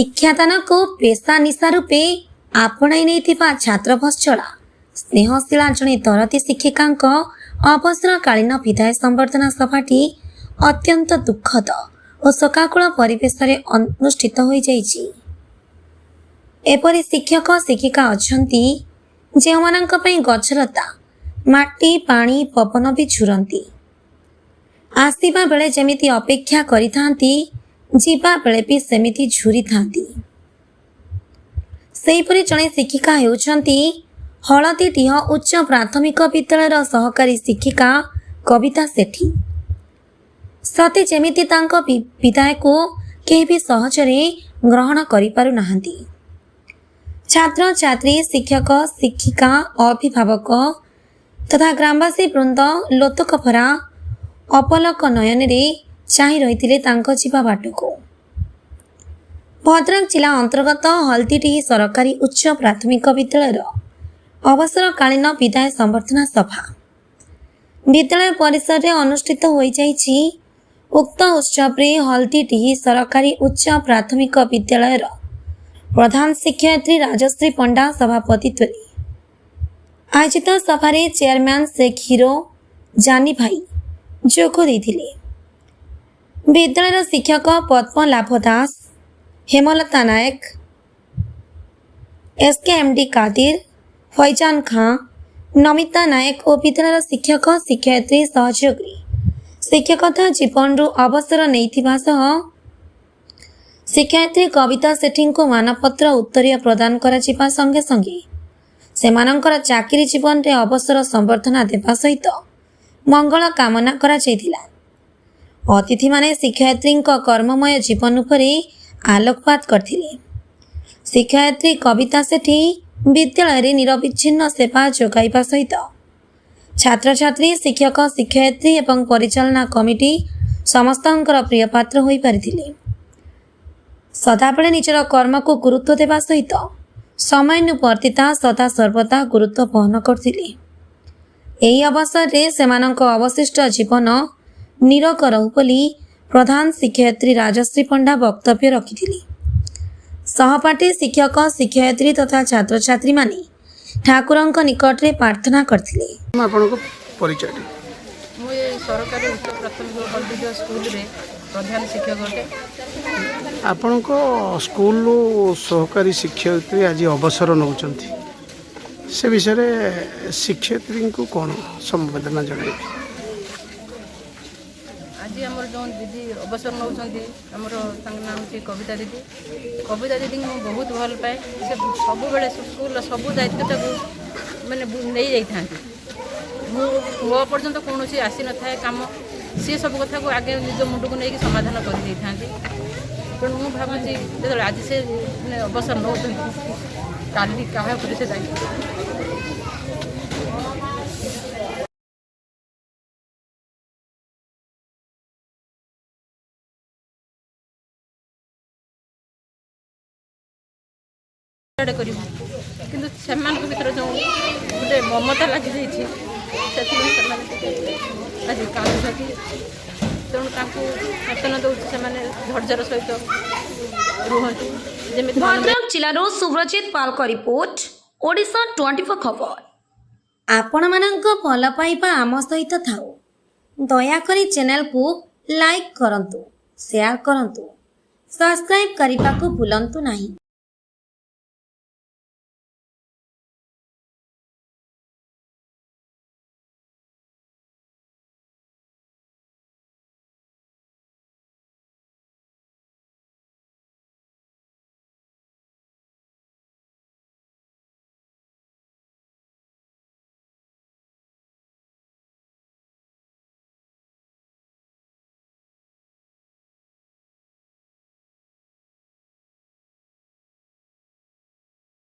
शिक्षादान को पेशा निशा रूपे आपणाई नहीं छात्र वत्सला स्नेहशीला जड़े दरदी शिक्षिका अवसरकालीन विदाय संबर्धना सभाटी अत्यंत दुखद और शोकाकुल परिवेश अनुष्ठित हो जाइछि। एपरि शिक्षक शिक्षिका अछंती जेमानंक पई गछलता माटी पानी पवन भी झुरंती आसीबा बेले जेमिति अपेक्षा करिथांती जीवा बेले भी सेमिति झुरी थांती। सेहीपरि जड़े शिक्षिका हेउछंती हलदीडीह उच्च प्राथमिक विद्यालयर सहकारी शिक्षिका कविता सेठी। सते जेमिति तांको विदाय को केही भी सहजरे ग्रहण करि पारु नाहंती। छात्र छात्री शिक्षक शिक्षिका अभिभावक तथा ग्रामवासी वृंद लोतकभरा अपलक नयन चाहि रही जीवा बाट को। भद्रक जिला अंतर्गत हल्दीडीह सरकारी उच्च प्राथमिक विद्यालय अवसरकालीन विदाय संबर्धना सभा विद्यालय परिसर में अनुष्ठित हो जाइछि। उक्त उत्सव में हल्दीडीह सरकारी उच्च प्राथमिक विद्यालय प्रधान शिक्षयित्री राजश्री पंडा सभापतित्व आयोजित सभा चेयरमैन शेख हीरो जानी भाई जोग देथिले। विद्यालय शिक्षक पद्मलाभ दास हेमलता नायक एसकेएमडी कादिर फैजान खां नमिता नायक और विद्यालय शिक्षक शिक्षयित्री सहयोगी शिक्षकता जीवन रु अवसर नहीं शिक्षयित्री कविता सेठी को मानपत्र उत्तरीय प्रदान करा संगे संगे सेमानंकर चाकरी जीवन रे अवसर संबर्धना देवा सहित मंगल कामना करा जायतिला। अतिथि माने शिक्षयित्री कर्ममय जीवन उपरे आलोकपात करथिले। शिक्षयित्री कविता सेठी विद्यालय रे निरविच्छिन्न सेवा जोगाइबा सहित छात्र छात्री शिक्षक शिक्षयित्री एवं परिचालना कमिटी समस्तंकर प्रिय पात्र होई परिथिले। सदाबेले निजर कर्म को गुरुत्व देवा सहित समयानुवर्तिता सदा सर्वदा गुरुत्व बहन करथिले। एही अवसर रे सेमानंक अवशिष्ट जीवन निरोग रहु बोली प्रधान शिक्षयित्री राजश्री पंडा वक्तव्य रखिथिले। सहपाठी शिक्षक शिक्षयित्री तथा छात्र छात्री माने ठाकुरंक निकट रे प्रार्थना करथिले। आपनको परिचय मु ये सरकारी उच्च प्राथमिक हल्दीडीह स्कूल रे प्रधान शिक्षक अटे। आपनको स्कूल सहकारी शिक्षयित्री आज अवसर नौचंती से विषय रे शिक्षयित्री को कौन संवेदना जणाइबे? आज आमर जो दीदी अवसर नौचंती आमर नाम है कविता दीदी। कविता दीदी को बहुत भल पाए। से सब बेले स्कूल सब दायित्व मैंने नहीं जाता मो पर्यंत कौन आसी न था कम सी सब कथा को आगे निज मुंड को लेकिन समाधान कर तेणु मुझे भावुची जो आज से अवसर नौ काली क्या से किंतु से भर जो गोटे ममता लगी जाइए आज कांदी तेणु वेतन दौर धैर्यर सहित रुहतु। भद्रक जिलारो सुब्रजित पालक रिपोर्ट ओडिशा 24 खबर। आपण मानक भल पाइबा आम सहित थाउ। दयाकरी चैनल को लाइक करंतु शेयर करंतु सब्सक्राइब करने को भूलंतु नहीं।